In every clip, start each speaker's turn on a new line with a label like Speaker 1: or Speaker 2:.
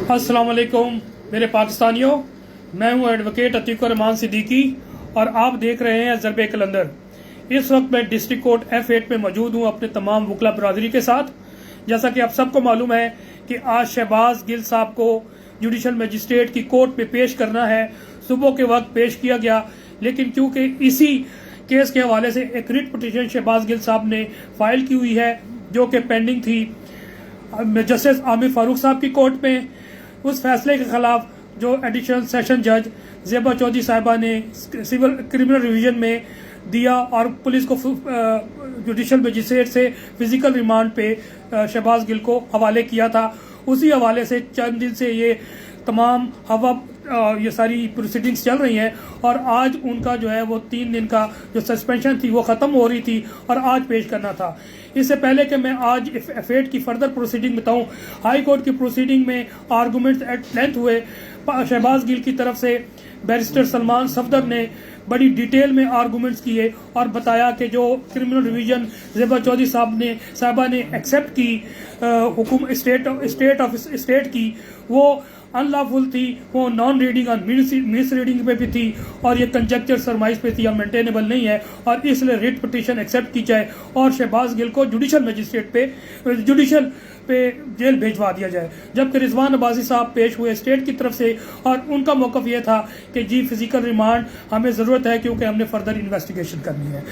Speaker 1: अस्सलाम वालेकुम मेरे पाकिस्तानियों, मैं हूं एडवोकेट अतीकुर रहमान सिद्दीकी और आप देख रहे हैं ज़रबे कलंदर। इस वक्त मैं डिस्ट्रिक्ट कोर्ट F8 में मौजूद हूं अपने तमाम वकला बरादरी के साथ। जैसा कि आप सबको मालूम है कि आज शहबाज गिल साहब को जुडिशल मजिस्ट्रेट की कोर्ट में पेश करना है। सुबह के वक्त पेश किया गया, लेकिन क्योंकि इसी केस के हवाले से एक रिट पिटीशन शहबाज गिल साहब ने फाइल की हुई है जो कि पेंडिंग थी जस्टिस आमिर फारूक साहब की कोर्ट में, उस फैसले के खिलाफ जो एडिशनल सेशन जज ज़ेबा चौधरी साहिबा ने सिविल क्रिमिनल रिवीजन में दिया और पुलिस को जुडिशल मजिस्ट्रेट से फिजिकल रिमांड पे शहबाज गिल को हवाले किया था। उसी हवाले से चंद दिन से ये तमाम ये सारी प्रोसीडिंग्स चल रही हैं और आज उनका जो है वो 3 दिन का जो सस्पेंशन थी वो ख़त्म हो रही थी और आज पेश करना था। इससे पहले कि मैं आज F8 की फर्दर प्रोसीडिंग बताऊं, हाई कोर्ट की प्रोसीडिंग में आर्गूमेंट्स एट लेंथ हुए। शहबाज गिल की तरफ से बैरिस्टर सलमान सफदर ने बड़ी डिटेल में आर्गूमेंट्स किए और बताया कि जो क्रिमिनल रिवीजन ज़ेबा चौधरी साहिबा ने एक्सेप्ट की हुकुम स्टेट की, वो अनलॉफुल थी, वो नॉन रीडिंग और मिस रीडिंग पे भी थी और ये कंजेक्चर सरमाइज पे थी या मेंटेनेबल नहीं है और इसलिए रिट पिटीशन एक्सेप्ट की जाए और शहबाज गिल को जुडिशल मजिस्ट्रेट पे जेल भेजवा दिया जाए। जबकि रिजवान अब्बासी साहब पेश हुए स्टेट की तरफ से और उनका मौक़िफ़ ये था कि जी फिजिकल रिमांड हमें ज़रूरत है क्योंकि हमने फर्दर इन्वेस्टिगेशन करनी है।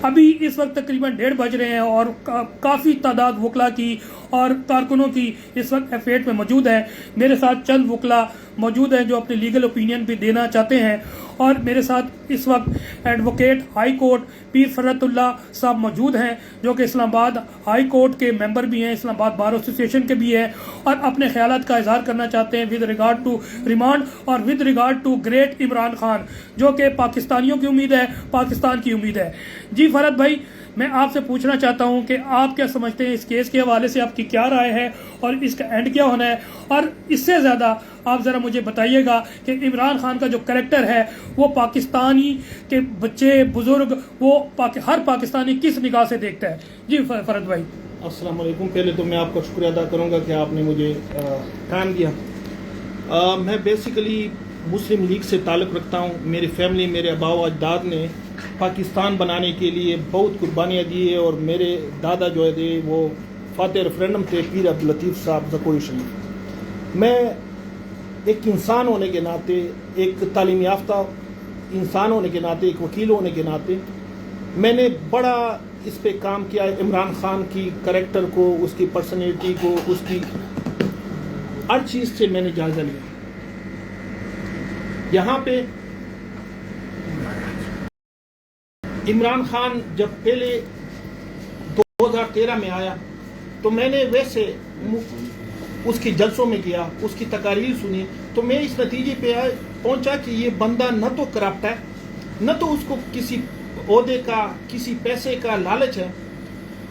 Speaker 1: अभी इस वक्त तकरीबन 1:30 बज रहे हैं और काफ़ी तादाद वकला की और कारकुनों की इस वक्त F8 में मौजूद है। मेरे साथ चंद वकला मौजूद हैं जो अपने लीगल ओपिनियन भी देना चाहते हैं और मेरे साथ इस वक्त एडवोकेट हाई कोर्ट पीर फरतुल्लाह साहब मौजूद हैं जो कि इस्लामाबाद हाई कोर्ट के मेंबर भी हैं, इस्लामाबाद बार एसोसिएशन के भी हैं और अपने ख्यालात का इजहार करना चाहते हैं विद रिगार्ड टू रिमांड और with regard to great Imran Khan जो कि पाकिस्तानियों की उम्मीद है, पाकिस्तान की उम्मीद है। जी फरत भाई, मैं आपसे पूछना चाहता हूं कि आप क्या समझते हैं इस केस के हवाले से, आपकी क्या राय है और इसका एंड क्या होना है, और इससे ज़्यादा आप ज़रा मुझे बताइएगा कि इमरान खान का जो कैरेक्टर है वो पाकिस्तानी के बच्चे बुजुर्ग वो हर पाकिस्तानी किस निगाह से देखता है। जी फरद भाई।
Speaker 2: अस्सलाम वालेकुम। पहले तो मैं आपका शुक्रिया अदा करूंगा कि आपने मुझे टाइम दिया। मैं बेसिकली मुस्लिम लीग से ताल्लुक़ रखता हूं। मेरी फैमिली, मेरे आबा व अजदाद ने पाकिस्तान बनाने के लिए बहुत कुर्बानियाँ दी है और मेरे दादा जो है वो फातह रेफरेंडम थे पीर अब्दुल लतीफ़ साहब ज़कोई शरीफ। मैं एक इंसान होने के नाते, एक तालीम याफ्ता इंसान होने के नाते, एक वकील होने के नाते मैंने बड़ा इस पे काम किया है। इमरान खान की करैक्टर को, उसकी पर्सनैलिटी को, उसकी हर चीज़ से मैंने जायज़ा लिया। यहाँ पे इमरान खान जब पहले 2013 में आया तो मैंने वैसे उसकी जलसों में किया, उसकी तकारीर सुनी, तो मैं इस नतीजे पे पहुंचा कि ये बंदा न तो करप्ट है, न तो उसको किसी ओहदे का, किसी पैसे का लालच है।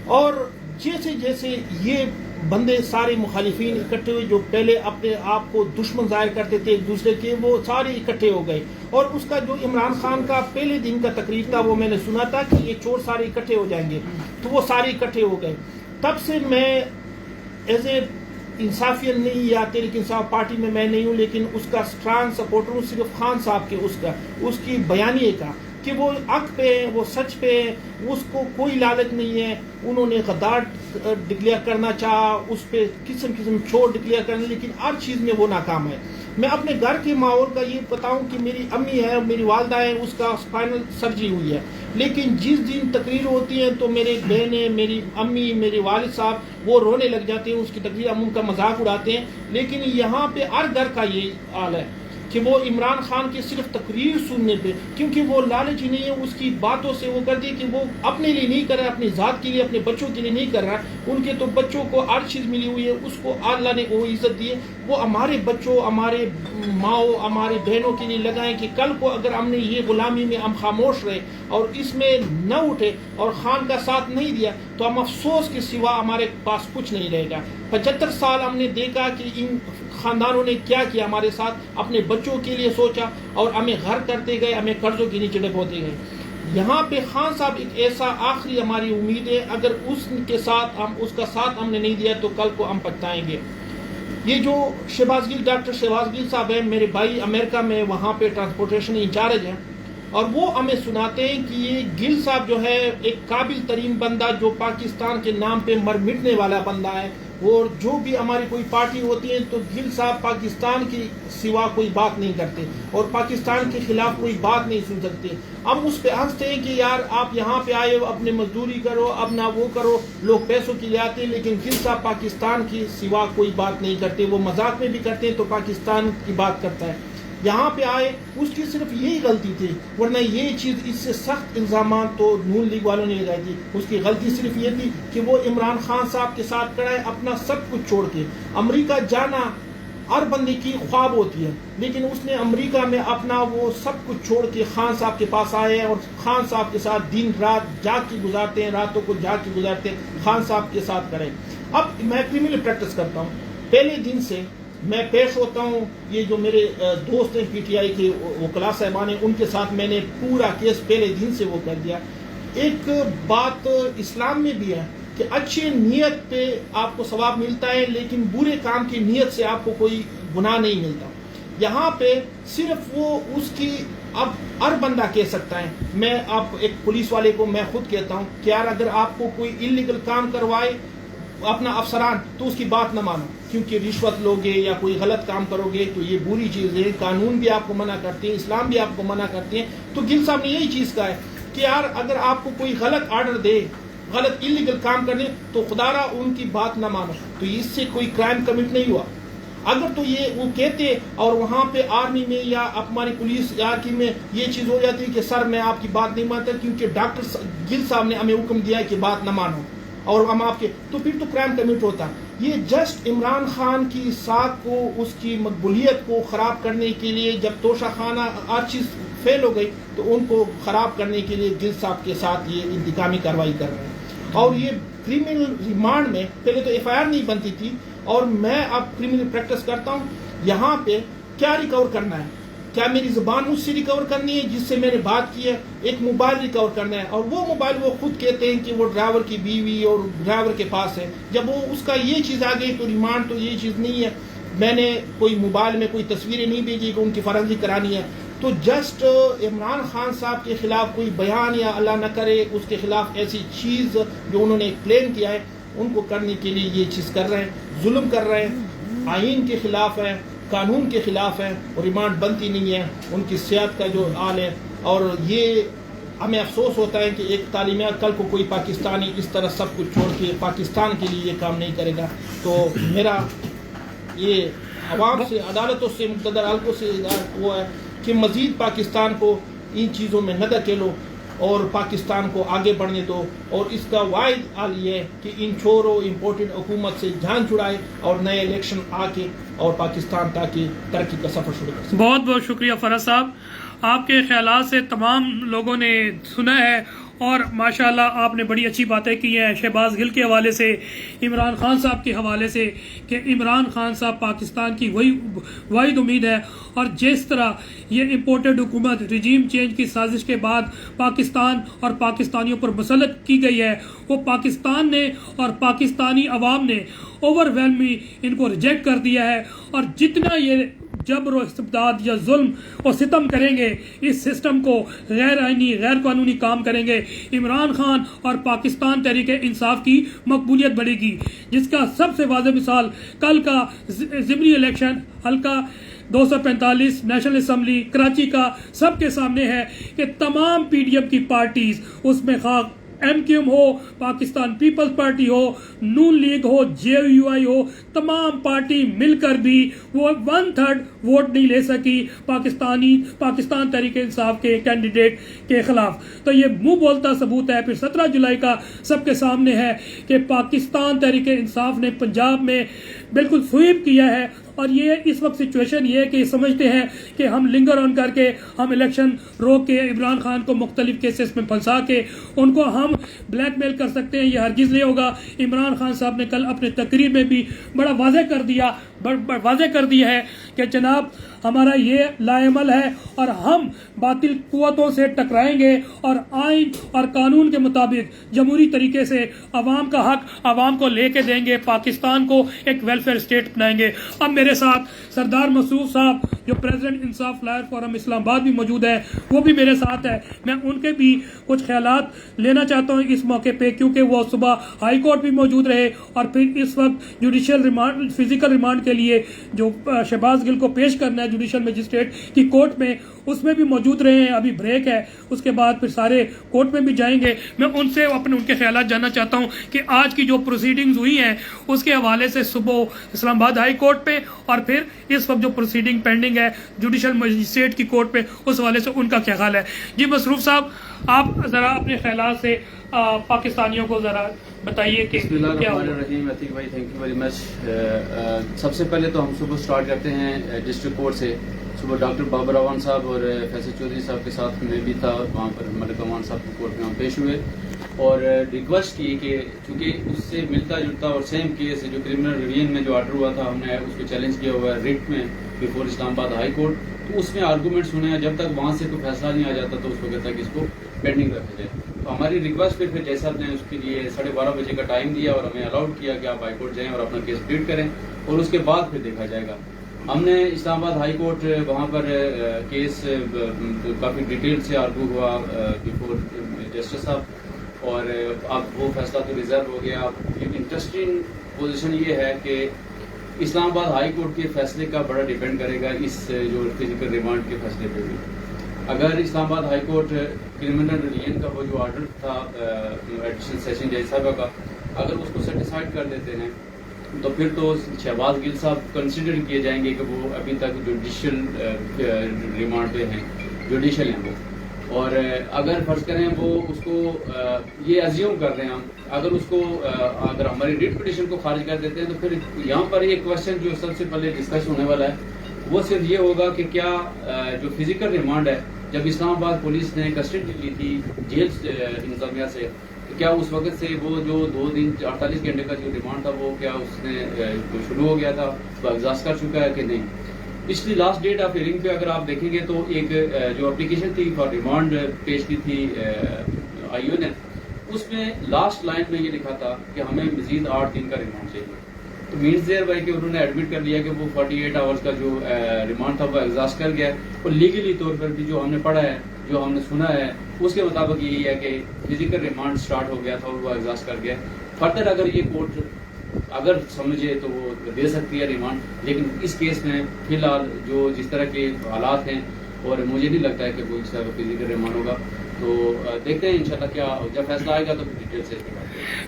Speaker 2: और जैसे जैसे ये बंदे सारे मुखालिफिन इकट्ठे हुए जो पहले अपने आप को दुश्मन जाहिर करते थे एक दूसरे के, वो सारे इकट्ठे हो गए। और उसका जो इमरान खान का पहले दिन का तकरीर था वो मैंने सुना था कि ये चोर सारे इकट्ठे हो जाएंगे, तो वो सारे इकट्ठे हो गए। तब से मैं एज ए इंसाफियन नहीं या तहरीक इंसाफ पार्टी में मैं नहीं हूँ, लेकिन उसका स्ट्रांग सपोर्टर हूँ सिर्फ खान साहब के, उसकी बयानिए का कि वो हक पे है, वो सच पे है, उसको कोई लालच नहीं है। उन्होंने गद्दार डिक्लेयर करना चाहा, उस पर किस्म चोर डिक्लेयर करना, लेकिन हर चीज़ में वो नाकाम है। मैं अपने घर के माहौल का ये बताऊं कि मेरी अम्मी है, मेरी वालदा है, उसका स्पाइनल सर्जरी हुई है, लेकिन जिस दिन तकरीर होती है तो मेरे बहनें, मेरी अम्मी, मेरे वालिद साहब वो रोने लग जाते हैं उसकी तकरीर, हम उनका मजाक उड़ाते हैं। लेकिन यहाँ पे हर घर का ये हाल है कि वो इमरान खान की सिर्फ तकरीर सुनने पे, क्योंकि वो लालच ही नहीं है, उसकी बातों से वो कर दी कि वो अपने लिए नहीं कर रहा, अपनी ज़ात के लिए, अपने बच्चों के लिए नहीं कर रहा। उनके तो बच्चों को हर चीज़ मिली हुई है, उसको अल्लाह ने वो इज़्ज़त दी है। वो हमारे बच्चों, हमारे माओ, हमारे बहनों के लिए लगाएं कि कल को अगर हमने ये गुलामी में हम खामोश रहे और इसमें न उठे और खान का साथ नहीं दिया तो हम अफसोस के सिवा हमारे पास कुछ नहीं रहेगा। 75 साल हमने देखा कि इन खानदानों ने क्या किया हमारे साथ, अपने बच्चों के लिए सोचा और हमें घर करते गए, हमें कर्जों के नीचे डबोते गए। यहाँ पे खान साहब एक ऐसा आखिरी हमारी उम्मीद है, अगर उसके साथ हम उसका साथ हमने नहीं दिया तो कल को हम पछताएंगे। یہ جو شہباز گل ڈاکٹر شہباز گل صاحب ہیں میرے بھائی امریکہ میں وہاں پہ ٹرانسپورٹیشن انچارج ہیں اور وہ ہمیں سناتے ہیں کہ یہ گل صاحب جو ہے ایک قابل ترین بندہ جو پاکستان کے نام پہ مر مٹنے والا بندہ ہے اور جو بھی ہماری کوئی پارٹی ہوتی ہے تو گل صاحب پاکستان کی سوا کوئی بات نہیں کرتے اور پاکستان کے خلاف کوئی بات نہیں سن سکتے. ہم اس پہ ہنستے ہیں کہ یار آپ یہاں پہ آئے اپنے مزدوری کرو اپنا وہ کرو لوگ پیسوں کے لیے آتے ہیں لیکن گل صاحب پاکستان کی سوا کوئی بات نہیں کرتے. وہ مذاق میں بھی کرتے ہیں تو پاکستان کی بات کرتا ہے. یہاں پہ آئے اس کی صرف یہی غلطی تھی ورنہ یہ چیز اس سے سخت الزامات تو نون لیگ والوں نے لگائی تھی. اس کی غلطی صرف یہ تھی کہ وہ عمران خان صاحب کے ساتھ کھڑا ہے اپنا سب کچھ چھوڑ کے. امریکہ جانا ہر بندے کی خواب ہوتی ہے لیکن اس نے امریکہ میں اپنا وہ سب کچھ چھوڑ کے خان صاحب کے پاس آئے ہیں اور خان صاحب کے ساتھ دن رات جاگ کے گزارتے ہیں راتوں کو جاگ کے گزارتے ہیں خان صاحب کے ساتھ کریں. اب میں کرمنل پریکٹس کرتا ہوں پہلے دن سے میں پیش ہوتا ہوں. یہ جو میرے دوست ہیں پی ٹی آئی کے وکلاء صاحبان ہیں ان کے ساتھ میں نے پورا کیس پہلے دن سے وہ کر دیا. ایک بات اسلام میں بھی ہے کہ اچھی نیت پہ آپ کو ثواب ملتا ہے لیکن برے کام کی نیت سے آپ کو کوئی گناہ نہیں ملتا. یہاں پہ صرف وہ اس کی اب ہر بندہ کہہ سکتا ہے. میں اب ایک پولیس والے کو میں خود کہتا ہوں کہ یار اگر آپ کو کوئی انلیگل کام کروائے اپنا افسران تو اس کی بات نہ مانو کیونکہ رشوت لوگے یا کوئی غلط کام کرو گے تو یہ بری چیز ہے. قانون بھی آپ کو منع کرتے ہیں اسلام بھی آپ کو منع کرتے ہیں. تو گل صاحب نے یہی چیز کہا ہے کہ یار اگر آپ کو کوئی غلط آرڈر دے غلط انلیگل کام کرنے تو خدا را ان کی بات نہ مانو. تو اس سے کوئی کرائم کمٹ نہیں ہوا. اگر تو یہ وہ کہتے اور وہاں پہ آرمی میں یا ہماری پولیس کی میں یہ چیز ہو جاتی کہ سر میں آپ کی بات نہیں مانتا کیونکہ ڈاکٹر گل صاحب نے ہمیں حکم دیا کہ بات نہ مانو اور ہم آپ کے تو پھر تو کرائم کمٹ ہوتا. یہ جسٹ عمران خان کی ساتھ کو اس کی مقبولیت کو خراب کرنے کے لیے جب توشہ خانہ ہر چیز فیل ہو گئی تو ان کو خراب کرنے کے لیے گل صاحب کے ساتھ یہ انتقامی کارروائی کر رہے ہیں. اور یہ کرمنل ریمانڈ میں پہلے تو ایف آئی آر نہیں بنتی تھی اور میں اب کرمنل پریکٹس کرتا ہوں. یہاں پہ کیا ریکور کرنا ہے؟ کیا میری زبان مجھ سے ریکور کرنی ہے جس سے میں نے بات کی ہے؟ ایک موبائل ریکور کرنا ہے اور وہ موبائل وہ خود کہتے ہیں کہ وہ ڈرائیور کی بیوی اور ڈرائیور کے پاس ہے. جب وہ اس کا یہ چیز آ گئی تو ریمانڈ تو یہ چیز نہیں ہے. میں نے کوئی موبائل میں کوئی تصویریں نہیں بھیجی کہ ان کی فرنگی کرانی ہے. تو جسٹ عمران خان صاحب کے خلاف کوئی بیان یا اللہ نہ کرے اس کے خلاف ایسی چیز جو انہوں نے کلیم کیا ہے ان کو کرنے کے لیے یہ چیز کر رہے ہیں. ظلم کر رہے ہیں. آئین کے خلاف ہے قانون کے خلاف ہے اور ریمانڈ بنتی نہیں ہے. ان کی صحت کا جو حال ہے اور یہ ہمیں افسوس ہوتا ہے کہ ایک تعلیم کل کو کوئی پاکستانی اس طرح سب کچھ چھوڑ کے پاکستان کے لیے یہ کام نہیں کرے گا. تو میرا یہ عوام سے عدالتوں سے مقتدر حلقوں سے وہ ہے کہ مزید پاکستان کو ان چیزوں میں نہ دھکیلو اور پاکستان کو آگے بڑھنے دو. اور اس کا واحد حل یہ ہے کہ ان چھوڑو امپورٹنٹ حکومت سے جان چھڑائے اور نئے الیکشن آ کے اور پاکستان تاکہ ترقی کا سفر شروع کر سکے.
Speaker 1: بہت بہت شکریہ فرحت صاحب. آپ کے خیالات سے تمام لوگوں نے سنا ہے اور ماشاءاللہ آپ نے بڑی اچھی باتیں کی ہیں شہباز گل کے حوالے سے عمران خان صاحب کے حوالے سے کہ عمران خان صاحب پاکستان کی وہی واحد امید ہے. اور جس طرح یہ امپورٹڈ حکومت رجیم چینج کی سازش کے بعد پاکستان اور پاکستانیوں پر مسلط کی گئی ہے وہ پاکستان نے اور پاکستانی عوام نے اوور ویلمی ان کو ریجیکٹ کر دیا ہے. اور جتنا یہ جبر و استبداد یا ظلم اور ستم کریں گے اس سسٹم کو غیر آئینی غیر قانونی کام کریں گے عمران خان اور پاکستان تحریک انصاف کی مقبولیت بڑھے گی. جس کا سب سے واضح مثال کل کا ضمنی الیکشن حلقہ 245 نیشنل اسمبلی کراچی کا سب کے سامنے ہے کہ تمام پی ڈی ایم کی پارٹیز اس میں خواہ ایم کیو ایم ہو پاکستان پیپلز پارٹی ہو نون لیگ ہو جے یو آئی ہو تمام پارٹی مل کر بھی وہ 1/3 ووٹ نہیں لے سکی پاکستان تحریک انصاف کے کینڈیڈیٹ کے خلاف. تو یہ منہ بولتا ثبوت ہے. پھر 17 جولائی کا سب کے سامنے ہے کہ پاکستان تحریک انصاف نے پنجاب میں بالکل سویپ کیا ہے. اور یہ اس وقت سچویشن یہ ہے کہ سمجھتے ہیں کہ ہم لنگر آن کر کے ہم الیکشن روک کے عمران خان کو مختلف کیسز میں پھنسا کے ان کو ہم بلیک میل کر سکتے ہیں. یہ ہرگز نہیں ہوگا. عمران خان صاحب نے کل اپنے تقریر میں بھی بڑا واضح کر دیا वाज़ेह कर दी है कि जनाब हमारा ये लाएमल है और हम बातिल कुव्वतों से टकराएंगे और आइन और कानून के मुताबिक जमहूरी तरीके से अवाम का हक अवाम को लेके देंगे, पाकिस्तान को एक वेलफेयर स्टेट बनाएंगे। अब मेरे साथ सरदार मसूद साहब जो प्रेसिडेंट इंसाफ लायर फोरम इस्लामाबाद भी मौजूद है, वो भी मेरे साथ है। मैं उनके भी कुछ ख्यालात लेना चाहता हूँ इस मौके पे, क्योंकि वो सुबह हाई कोर्ट भी मौजूद रहे और फिर इस वक्त जुडिशियल रिमांड फिजिकल रिमांड के लिए जो शहबाज गिल को पेश करना है जुडिशियल मजिस्ट्रेट की कोर्ट में, उसमें भी मौजूद रहे हैं। अभी ब्रेक है, उसके बाद फिर सारे कोर्ट में भी जाएंगे। मैं उनसे उनके ख्यालात जानना चाहता हूं कि आज की जो प्रोसीडिंग्स हुई हैं उसके हवाले से सुबह इस्लामाबाद हाई कोर्ट पे और फिर इस वक्त जो प्रोसीडिंग पेंडिंग है जुडिशियल मजिस्ट्रेट की कोर्ट पे, उस हवाले से उनका क्या ख्याल है। जी मसरूफ साहब, आप जरा अपने ख्यालात से पाकिस्तानियों को जरा बताइए कि क्या हुआ।
Speaker 3: अतीक भाई, थैंक यू वेरी मच। सबसे पहले तो हम सुबह स्टार्ट करते हैं डिस्ट्रिक्ट कोर्ट से। सुबह डॉक्टर बाबर अवान साहब और फैसल चौधरी साहब के साथ मैं भी था, वहाँ पर मलिक अवान साहब की कोर्ट में हम पेश हुए और रिक्वेस्ट की कि चूँकि उससे मिलता जुलता और सेम केस जो क्रिमिनल रिवीजन में जो ऑर्डर हुआ था, हमने उसको चैलेंज किया हुआ है रिट में बिफोर इस्लामाबाद हाई कोर्ट, तो उसमें आर्गूमेंट सुने हैं। जब तक वहाँ से कोई फैसला नहीं आ जाता तो उस वक्त तक इसको पेंडिंग रखा जाए। तो हमारी रिक्वेस्ट पे फिर जैसा आपने उसके लिए 12:30 बजे का टाइम दिया और हमें अलाउड किया कि आप हाई कोर्ट जाएँ और अपना केस प्लीड करें और उसके बाद फिर देखा जाएगा। हमने इस्लामाबाद हाई कोर्ट वहाँ पर केस काफ़ी डिटेल से आर्गू हुआ बिफोर जस्टिस साहब और अब वो फैसला तो रिजर्व हो गया। इंटरेस्टिंग पोजीशन ये है कि इस्लामाबाद हाई कोर्ट के फैसले का बड़ा डिपेंड करेगा इस जो फिजिकल रिमांड के फैसले पे भी। अगर Islamabad high court criminal religion का वो जो ऑर्डर था एडिशनल सेशन जज साहब का, अगर उसको सेटिस्फाइड कर देते हैं तो फिर तो शहबाज गिल साहब कंसिडर किए जाएंगे कि वो अभी तक जुडिशियल रिमांड पे हैं, जुडिशियल हैं वो। और अगर फर्ज करें वो उसको ये अज्यूम कर रहे हैं हम, अगर उसको अगर हमारी रिट पिटीशन को खारिज कर देते हैं तो फिर यहाँ पर एक क्वेश्चन जो सबसे पहले डिस्कस होने वाला है वो सिर्फ ये होगा कि क्या जो फिजिकल रिमांड है, जब इस्लामाबाद पुलिस ने कस्टडी ली थी जेल इंतजामिया से, क्या उस वक्त से वो जो 2 दिन 48 घंटे का जो रिमांड था वो क्या उसने शुरू हो गया था, वो एग्जॉस्ट कर चुका है कि नहीं। पिछली लास्ट डेट ऑफ हियरिंग पे अगर आप देखेंगे तो एक जो एप्लीकेशन थी फॉर रिमांड पेश की थी आईओ ने, उसमें लास्ट लाइन में ये लिखा था कि हमें मजीद 8 दिन का रिमांड चाहिए। तो मीन्स देयर भाई कि उन्होंने एडमिट कर लिया कि वो 48 आवर्स का जो रिमांड था वो एग्जॉस्ट कर गया और लीगली तौर पर भी जो हमने पढ़ा है, जो हमने सुना है, उसके मुताबिक यही है कि फिजिकल रिमांड स्टार्ट हो गया था और वो एग्जॉस्ट कर गया। फर्दर अगर ये कोर्ट अगर समझे तो वो दे सकती है रिमांड, लेकिन इस केस में फिलहाल जो जिस तरह के हालात हैं और मुझे नहीं लगता है कि कोई इस तरह का फिजिकल रिमांड होगा। तो देखते हैं इंशाल्लाह क्या जब फैसला आएगा तो डिटेल से।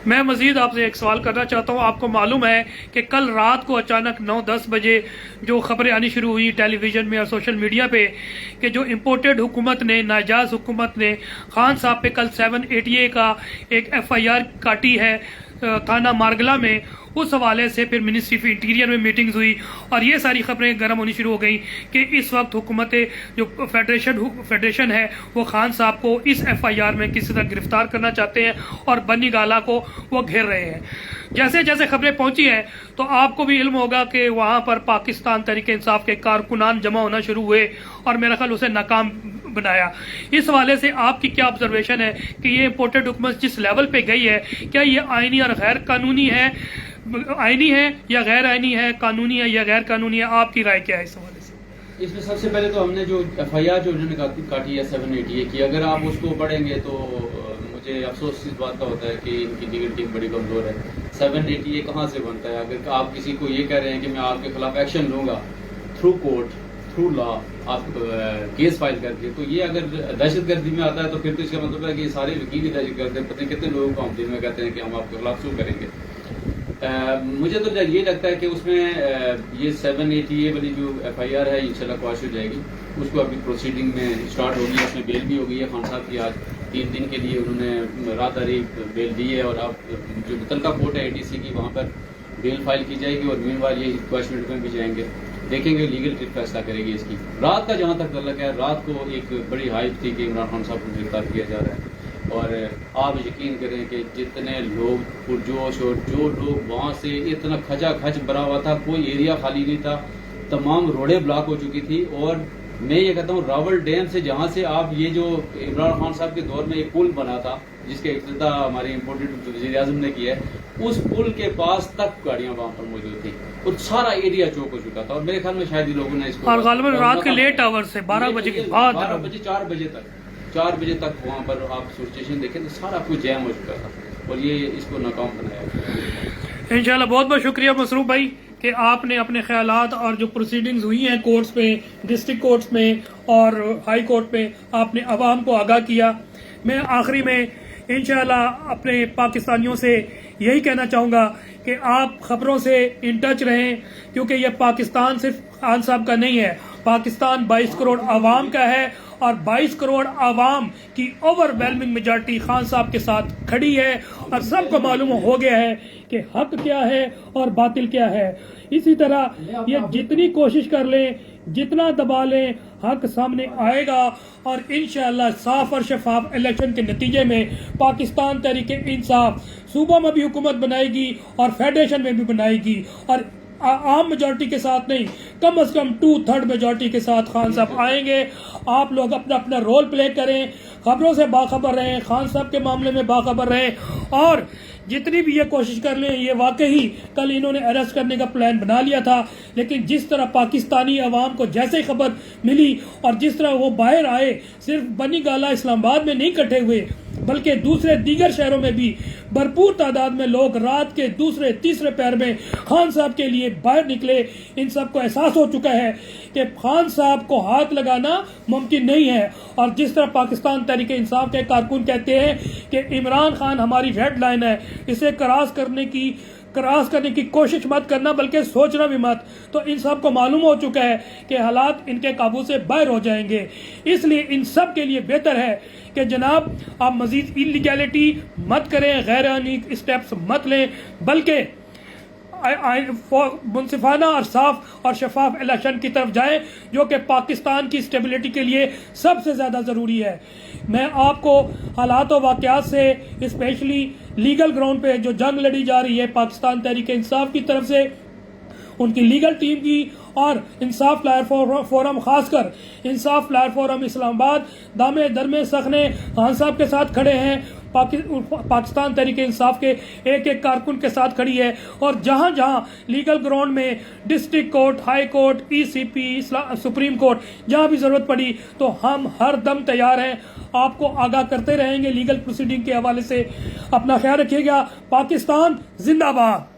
Speaker 1: मैं मजीद आपसे एक सवाल करना चाहता हूँ। आपको मालूम है कि कल रात को अचानक 9-10 बजे जो खबरें आनी शुरू हुई टेलीविजन में और सोशल मीडिया पे कि जो इम्पोर्टेड हुकूमत ने, नाजायज़ हुकूमत ने खान साहब पे कल 780A का एक FIR काटी है थाना मारगला में, उस हवाले से फिर मिनिस्ट्री ऑफ इंटीरियर में मीटिंग्स हुई और ये सारी खबरें गर्म होनी शुरू हो गई कि इस वक्त हुकूमत जो फेडरेशन है वो खान साहब को इस FIR में किसी तरह गिरफ्तार करना चाहते हैं और बन्नी गाला को वो घेर रहे हैं। जैसे जैसे खबरें पहुंची हैं तो आपको भी इल्म होगा कि वहां पर पाकिस्तान तहरीक इंसाफ के कारकुनान जमा होना शुरू हुए और मेरा ख्याल उसे नाकाम बनाया। इस हवाले से आपकी क्या ऑब्जर्वेशन है कि ये इम्पोर्टेड हुकूमत जिस लेवल पे गई है, क्या ये आईनी और गैर कानूनी है, आईनी है या गैर आईनी है, कानूनी है या गैर कानूनी है? आपकी राय क्या है इस हवाले से?
Speaker 3: इसमें सबसे पहले तो हमने जो FIR जो उन्होंने काटी है 780A की, अगर आप उसको पढ़ेंगे तो मुझे अफसोस इस बात का होता है कि इनकी लीगल टीम बड़ी कमजोर है। 780A कहाँ से बनता है? अगर आप किसी को ये कह रहे हैं कि मैं आपके खिलाफ एक्शन लूंगा थ्रू कोर्ट थ्रू लॉ, आप केस फाइल करके, तो ये अगर दहशतगर्दी में आता है तो फिर तो इसका मतलब है कि सारे वकील ही दहशतगर्द हैं। पता नहीं कितने लोगों को हम दिन में कहते हैं कि हम आपके खिलाफ शू करेंगे। मुझे तो ये लगता है कि उसमें ये 780A वाली जो FIR है इंशाल्लाह क्वाश हो जाएगी। उसको अभी प्रोसीडिंग में स्टार्ट होगी, उसमें बेल भी हो गई है। खान साहब की आज 3 दिन के लिए उन्होंने रातारी बेल दी है और अब जो मुतलका कोर्ट है ATC की, वहाँ पर बेल फाइल की जाएगी और मीनवाइल ये क्वेश्चन में भी जाएंगे, देखेंगे लीगल फैसला करेगी इसकी। रात का जहाँ तक तल्लक है, रात को एक बड़ी हाइप थी कि इमरान खान साहब को गिरफ्तार किया जा रहा है اور آپ یقین کریں کہ جتنے لوگ پرجوش اور جو لوگ وہاں سے اتنا کھچا کھچ بھرا ہوا تھا، کوئی ایریا خالی نہیں تھا، تمام روڈیں بلاک ہو چکی تھی. اور میں یہ کہتا ہوں راول ڈیم سے جہاں سے آپ یہ جو عمران خان صاحب کے دور میں ایک پل بنا تھا جس کے افتتاح ہمارے امپورٹنٹ وزیر اعظم نے کیا ہے، اس پل کے پاس تک گاڑیاں وہاں پر موجود تھیں اور سارا ایریا چوک ہو چکا تھا. اور میرے خیال میں شاید ہی لوگوں نے اس کو،
Speaker 1: اور غالباً رات کے لیٹ آور سے 12 بجے کے بعد
Speaker 3: 12 بجے 4 بجے تک وہاں پر آپ سچویشن دیکھیں تو سارا کچھ جیم ہو چکا تھا اور یہ اس کو ناکام بنایا.
Speaker 1: انشاءاللہ بہت بہت شکریہ مصروف بھائی کہ آپ نے اپنے خیالات اور جو پروسیڈنگز ہوئی ہیں کورٹس میں، ڈسٹرکٹ کورٹس میں اور ہائی کورٹ میں، آپ نے عوام کو آگاہ کیا. میں آخری میں انشاءاللہ اپنے پاکستانیوں سے یہی کہنا چاہوں گا کہ آپ خبروں سے ان ٹچ رہیں، کیونکہ یہ پاکستان صرف خان صاحب کا نہیں ہے، پاکستان 22 کروڑ عوام کا ہے اور 22 کروڑ عوام کی اوور ویلمنگ میجارٹی خان صاحب کے ساتھ کھڑی ہے اور سب کو معلوم ہو گیا ہے کہ حق کیا ہے اور باطل کیا ہے. اسی طرح یہ جتنی کوشش کر لیں، جتنا دبا لیں، حق سامنے آئے گا اور انشاءاللہ صاف اور شفاف الیکشن کے نتیجے میں پاکستان تحریک انصاف صوبہ میں بھی حکومت بنائے گی اور فیڈریشن میں بھی بنائے گی، اور عام میجورٹی کے ساتھ نہیں، کم از کم 2/3 میجورٹی کے ساتھ خان صاحب آئیں گے. آپ لوگ اپنا اپنا رول پلے کریں، خبروں سے باخبر رہیں، خان صاحب کے معاملے میں باخبر رہیں، اور جتنی بھی یہ کوشش کر لیں. یہ واقعی کل انہوں نے اریسٹ کرنے کا پلان بنا لیا تھا، لیکن جس طرح پاکستانی عوام کو جیسے ہی خبر ملی اور جس طرح وہ باہر آئے، صرف بنی گالا اسلام آباد میں نہیں اکٹھے ہوئے بلکہ دوسرے دیگر شہروں میں بھی بھرپور تعداد میں لوگ رات کے دوسرے تیسرے پہر میں خان صاحب کے لیے باہر نکلے. ان سب کو احساس ہو چکا ہے کہ خان صاحب کو ہاتھ لگانا ممکن نہیں ہے. اور جس طرح پاکستان تحریک انصاف کے کارکن کہتے ہیں کہ عمران خان ہماری ریڈ لائن ہے، اسے کراس کرنے کی کوشش مت کرنا بلکہ سوچنا بھی مت. تو ان سب کو معلوم ہو چکا ہے کہ حالات ان کے قابو سے باہر ہو جائیں گے. اس لیے ان سب کے لیے بہتر ہے کہ جناب آپ مزید انلیگیلٹی مت کریں، غیر آئینی اسٹیپس مت لیں، بلکہ منصفانہ اور صاف اور شفاف الیکشن کی طرف جائیں جو کہ پاکستان کی اسٹیبلٹی کے لیے سب سے زیادہ ضروری ہے. میں آپ کو حالات و واقعات سے اسپیشلی لیگل گراؤنڈ پہ جو جنگ لڑی جا رہی ہے پاکستان تحریک انصاف کی طرف سے، ان کی لیگل ٹیم کی اور انصاف لائر فورم، خاص کر انصاف لائر فورم اسلام آباد دامے درمے سخنے خان صاحب کے ساتھ کھڑے ہیں، پاکستان تحریک انصاف کے ایک ایک کارکن کے ساتھ کھڑی ہے. اور جہاں جہاں لیگل گراؤنڈ میں district court, high court, ECP، supreme court جہاں بھی ضرورت پڑی تو ہم ہر دم تیار ہیں. آپ کو آگاہ کرتے رہیں گے لیگل پروسیڈنگ کے حوالے سے. اپنا خیال رکھیے گا. پاکستان زندہ باد.